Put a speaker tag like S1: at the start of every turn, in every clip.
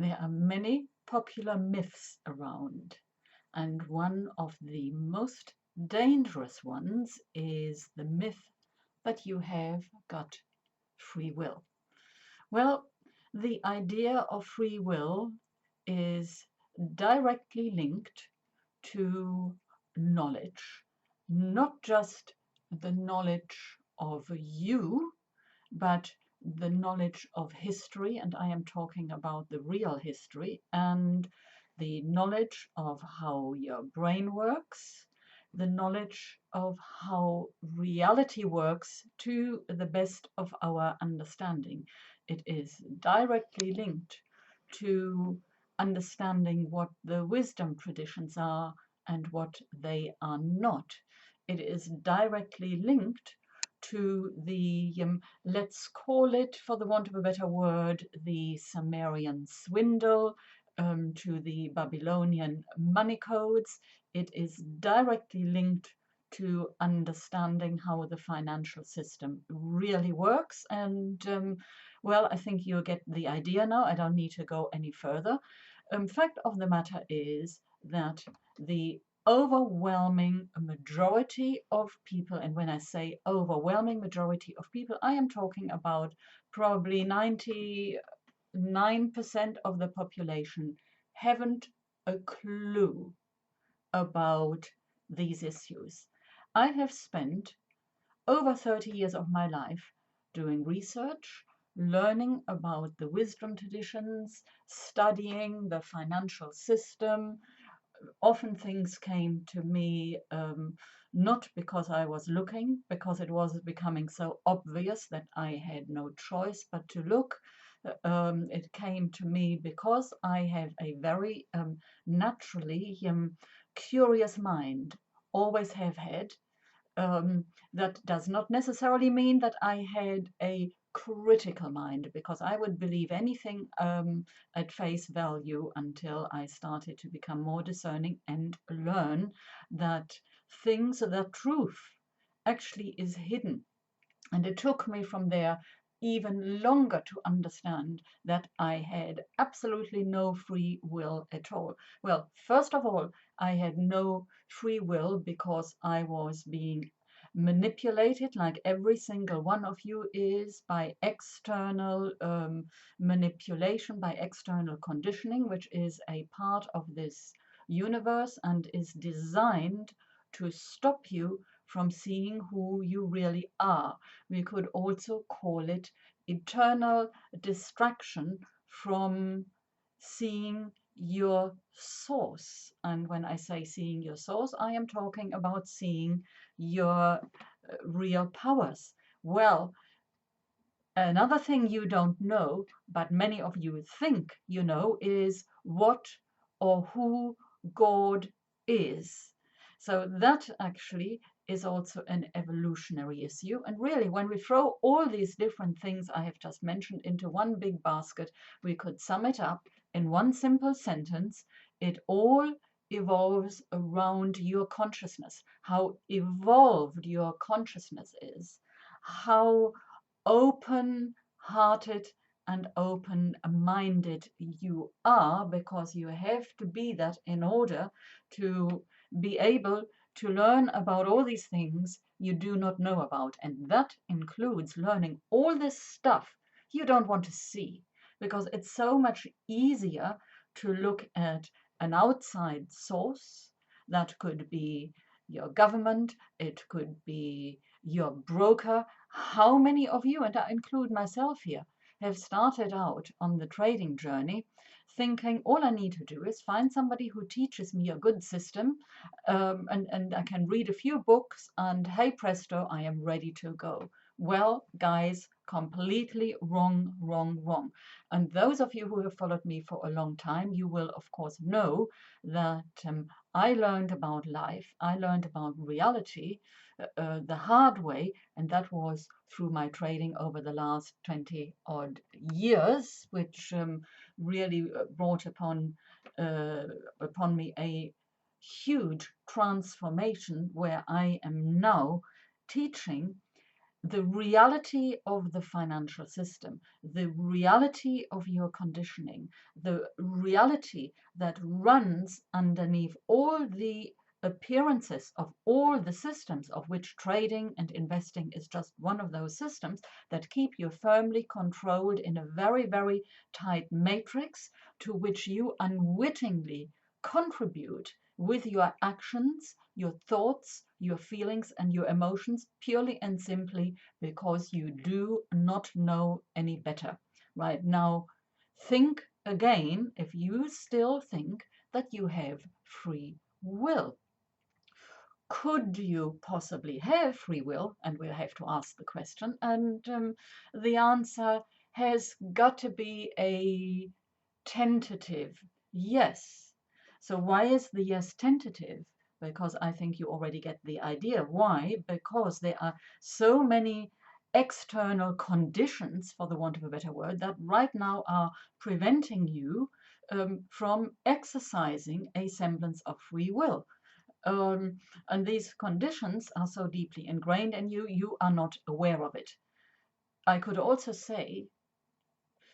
S1: There are many popular myths around, and one of the most dangerous ones is the myth that you have got free will. Well, the idea of free will is directly linked to knowledge, not just the knowledge of you, but the knowledge of history, and I am talking about the real history, and the knowledge of how your brain works, the knowledge of how reality works to the best of our understanding. It is directly linked to understanding what the wisdom traditions are and what they are not. It is directly linked to the, let's call it, for the want of a better word, the Sumerian swindle, to the Babylonian money codes. It is directly linked to understanding how the financial system really works. And well, I think you get the idea now. I don't need to go any further. Fact of the matter is that the overwhelming majority of people, and when I say overwhelming majority of people, I am talking about probably 99% of the population, haven't a clue about these issues. I have spent over 30 years of my life doing research, learning about the wisdom traditions, studying the financial system. Often things came to me not because I was looking, because it was becoming so obvious that I had no choice but to look. It came to me because I have a very naturally curious mind, always have had. That does not necessarily mean that I had a critical mind, because I would believe anything at face value until I started to become more discerning and learn that that truth actually is hidden. And it took me from there even longer to understand that I had absolutely no free will at all. Well, first of all, I had no free will because I was being manipulated, like every single one of you is, by external manipulation, by external conditioning, which is a part of this universe and is designed to stop you from seeing who you really are. We could also call it eternal distraction from seeing your source. And when I say seeing your source, I am talking about seeing your real powers. Well, another thing you don't know, but many of you think you know, is what or who God is. So that actually is also an evolutionary issue. And really, when we throw all these different things I have just mentioned into one big basket, we could sum it up in one simple sentence. It all evolves around your consciousness, how evolved your consciousness is, how open-hearted and open-minded you are, because you have to be that in order to be able to learn about all these things you do not know about. And that includes learning all this stuff you don't want to see, because it's so much easier to look at an outside source. That could be your government, it could be your broker. How many of you, and I include myself here, have started out on the trading journey thinking all I need to do is find somebody who teaches me a good system, and I can read a few books, and hey presto, I am ready to go. Well, guys, completely wrong, wrong, wrong. And those of you who have followed me for a long time, you will of course know that I learned about life, I learned about reality the hard way, and that was through my trading over the last 20 odd years, which really brought uh, upon me a huge transformation, where I am now teaching the reality of the financial system, the reality of your conditioning, the reality that runs underneath all the appearances of all the systems, of which trading and investing is just one of those systems that keep you firmly controlled in a very, very tight matrix to which you unwittingly contribute with your actions, your thoughts, your feelings, and your emotions, purely and simply because you do not know any better. Right now, think again if you still think that you have free will. Could you possibly have free will? And we'll have to ask the question. And the answer has got to be a tentative yes. So why is the yes tentative? Because I think you already get the idea. Why? Because there are so many external conditions, for the want of a better word, that right now are preventing you from exercising a semblance of free will. Um, and these conditions are so deeply ingrained in you, you are not aware of it. I could also say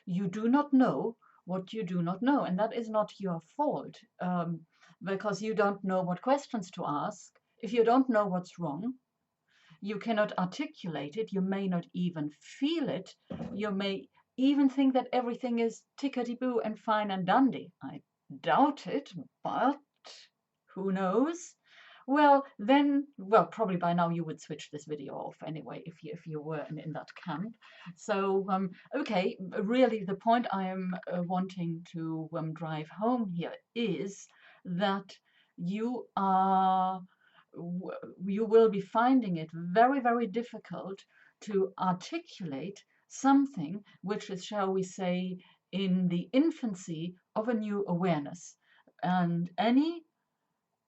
S1: you do not know what you do not know, and that is not your fault, because you don't know what questions to ask. If you don't know what's wrong, you cannot articulate it, you may not even feel it, you may even think that everything is tickety-boo and fine and dandy. I doubt it, but who knows? Well, then, well, probably by now you would switch this video off anyway if you were in that camp. So, okay, really the point I am wanting to drive home here is that you are you will be finding it very, very difficult to articulate something which is, shall we say, in the infancy of a new awareness. And any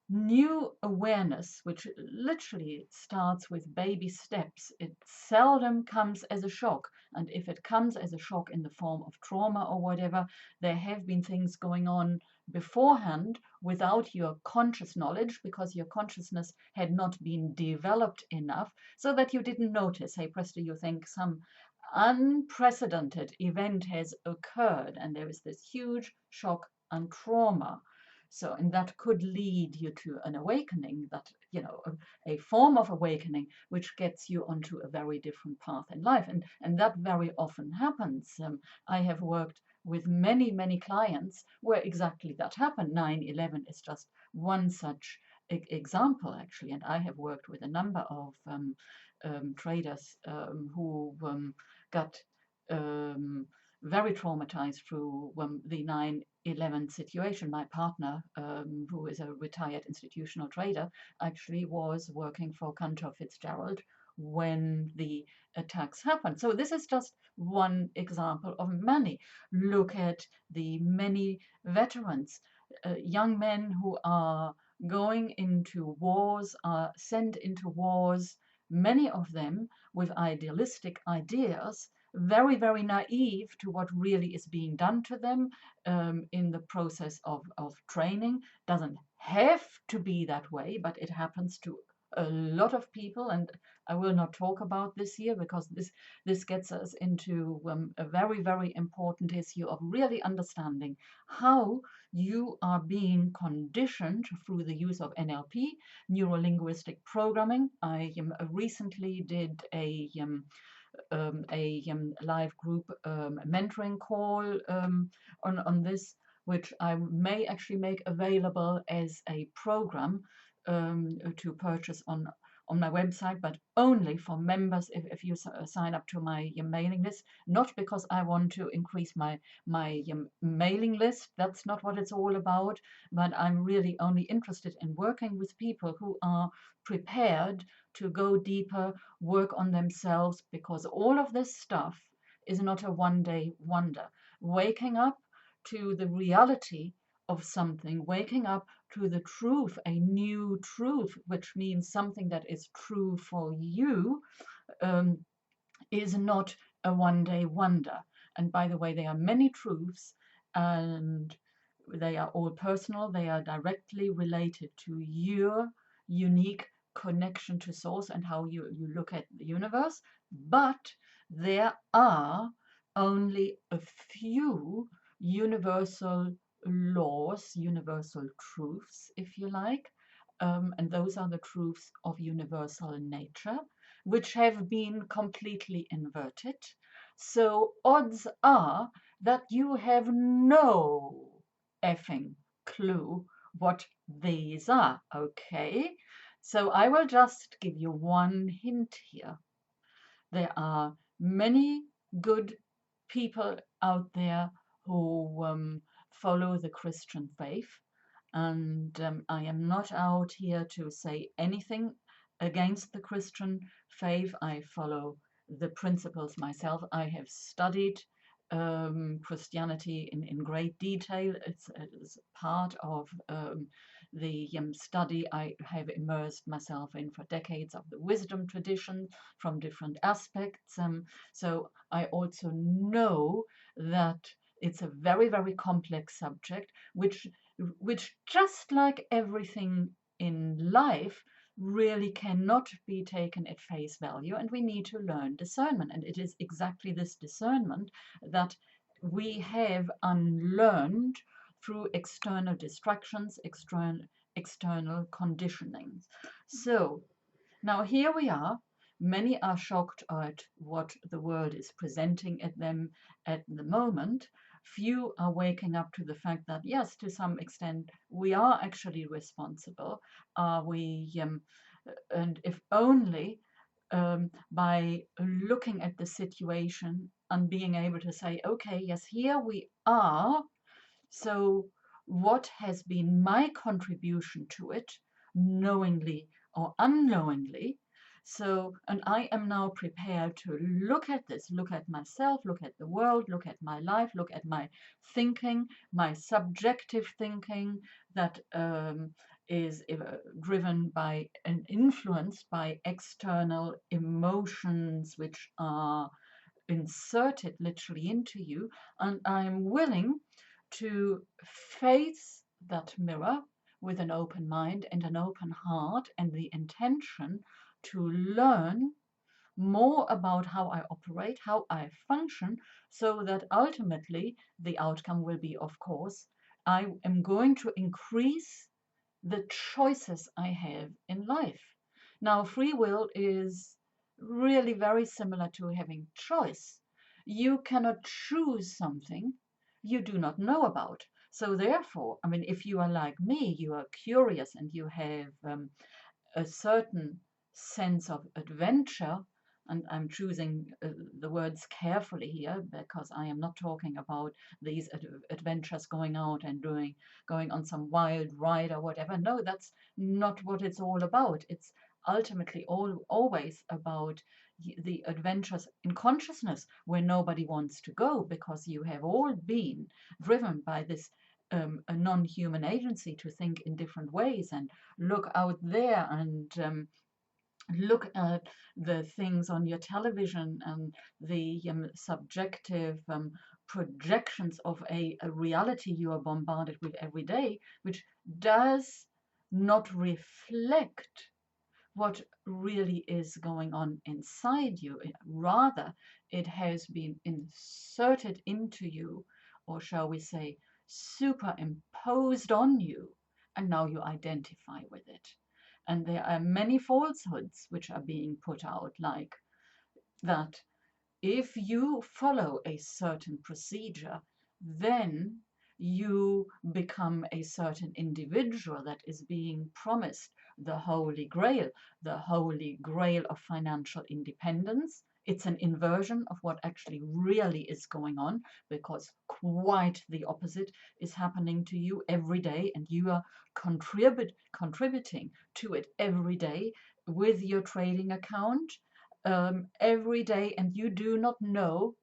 S1: new awareness, which literally starts with baby steps, it seldom comes as a shock. And if it comes as a shock in the form of trauma or whatever, there have been things going on beforehand without your conscious knowledge, because your consciousness had not been developed enough so that you didn't notice. Hey, presto, you think some unprecedented event has occurred and there is this huge shock and trauma. So, and that could lead you to an awakening, that, you know, a form of awakening which gets you onto a very different path in life. And that very often happens. I have worked with many, many clients where exactly that happened. 9/11 is just one such example, actually. And I have worked with a number of traders who got very traumatized through the 9/11 situation. My partner, who is a retired institutional trader, actually was working for Cantor Fitzgerald when the attacks happened. So this is just one example of many. Look at the many veterans, young men who are going into wars, are sent into wars, many of them with idealistic ideas, very, very naive to what really is being done to them in the process of training. Doesn't have to be that way, but it happens to a lot of people. And I will not talk about this here because this gets us into a very, very important issue of really understanding how you are being conditioned through the use of NLP, neuro-linguistic programming. I recently did a live group mentoring call on this, which I may actually make available as a program to purchase on my website, but only for members if you sign up to my mailing list. Not because I want to increase my mailing list, that's not what it's all about, but I'm really only interested in working with people who are prepared to go deeper, work on themselves, because all of this stuff is not a one-day wonder. Waking up to the reality of something, waking up to the truth, a new truth, which means something that is true for you, um, is not a one-day wonder. And by the way, there are many truths, and they are all personal. They are directly related to your unique connection to source and how you look at the universe, but there are only a few universal laws, universal truths, if you like, and those are the truths of universal nature, which have been completely inverted. So odds are that you have no effing clue what these are, okay? So I will just give you one hint here. There are many good people out there who follow the Christian faith, and I am not out here to say anything against the Christian faith. I follow the principles myself. I have studied Christianity in great detail. It's part of the study I have immersed myself in for decades of the wisdom tradition from different aspects. So I also know that it's a very, very complex subject, which just like everything in life really cannot be taken at face value, and we need to learn discernment. And it is exactly this discernment that we have unlearned through external distractions, external conditionings. So now here we are. Many are shocked at what the world is presenting at them at the moment. Few are waking up to the fact that, yes, to some extent, we are actually responsible. And if only by looking at the situation and being able to say, okay, yes, here we are. So, what has been my contribution to it, knowingly or unknowingly? So, and I am now prepared to look at this, look at myself, look at the world, look at my life, look at my thinking, my subjective thinking that is driven by and influenced by external emotions which are inserted literally into you. And I'm willing to face that mirror with an open mind and an open heart and the intention to learn more about how I operate, how I function, so that ultimately the outcome will be, of course, I am going to increase the choices I have in life. Now, free will is really very similar to having choice. You cannot choose something you do not know about. So, therefore, I mean, if you are like me, you are curious and you have a certain sense of adventure, and I'm choosing the words carefully here because I am not talking about these adventures going out and going on some wild ride or whatever. No, that's not what it's all about. It's ultimately always about the adventures in consciousness where nobody wants to go, because you have all been driven by this a non-human agency to think in different ways and look out there and look at the things on your television and the subjective projections of a reality you are bombarded with every day, which does not reflect what really is going on inside you. Rather, it has been inserted into you, or shall we say, superimposed on you, and now you identify with it. And there are many falsehoods which are being put out, like that if you follow a certain procedure, then you become a certain individual that is being promised the holy grail of financial independence. It's an inversion of what actually really is going on, because quite the opposite is happening to you every day, and you are contributing to it every day with your trading account every day, and you do not know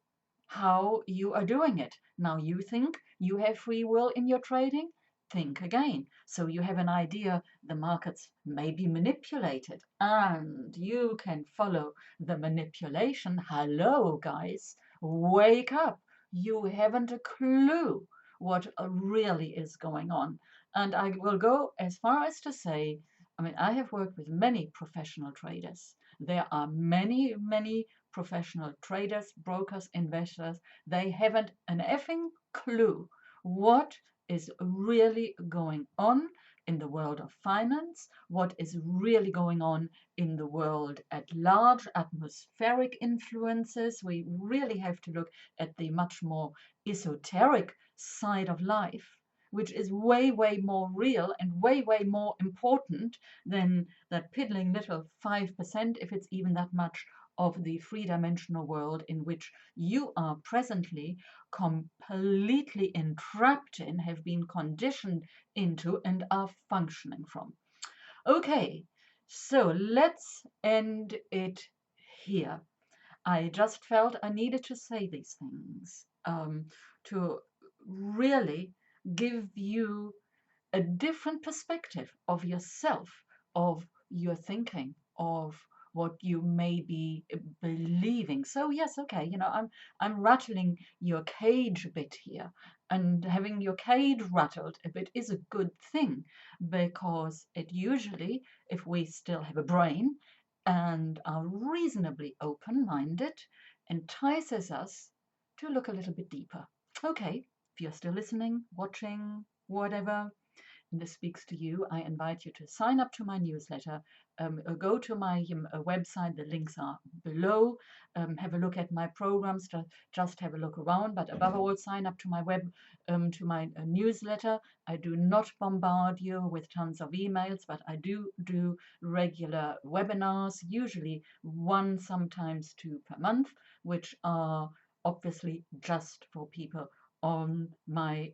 S1: how you are doing it. Now, you think you have free will in your trading? Think again. So you have an idea the markets may be manipulated and you can follow the manipulation. Hello, guys, wake up. You haven't a clue what really is going on. And I will go as far as to say, I mean, I have worked with many professional traders. There are many, many professional traders, brokers, investors. They haven't an effing clue what is really going on in the world of finance, what is really going on in the world at large, atmospheric influences. We really have to look at the much more esoteric side of life, which is way, way more real and way, way more important than that piddling little 5%, if it's even that much, of the three-dimensional world in which you are presently completely entrapped in, have been conditioned into, and are functioning from. Okay, so let's end it here. I just felt I needed to say these things to really give you a different perspective of yourself, of your thinking, of what you may be believing. So yes, okay, I'm rattling your cage a bit here, and having your cage rattled a bit is a good thing, because it usually, if we still have a brain and are reasonably open-minded, entices us to look a little bit deeper. Okay, if you're still listening, watching, whatever, and this speaks to you, I invite you to sign up to my newsletter. Go to my website, the links are below. Have a look at my programs, just have a look around, but above all, sign up to my to my newsletter. I do not bombard you with tons of emails, but I do regular webinars, usually one, sometimes two per month, which are obviously just for people on my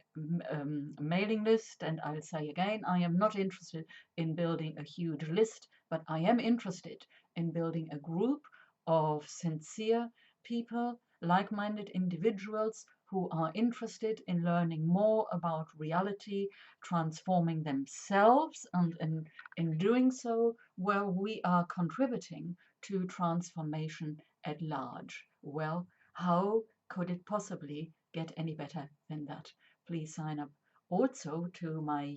S1: mailing list. And I'll say again, I am not interested in building a huge list, but I am interested in building a group of sincere people, like-minded individuals who are interested in learning more about reality, transforming themselves, and in doing so, well, we are contributing to transformation at large. Well, how could it possibly get any better than that? Please sign up also to my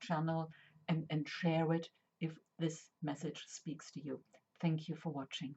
S1: channel and share it if this message speaks to you. Thank you for watching.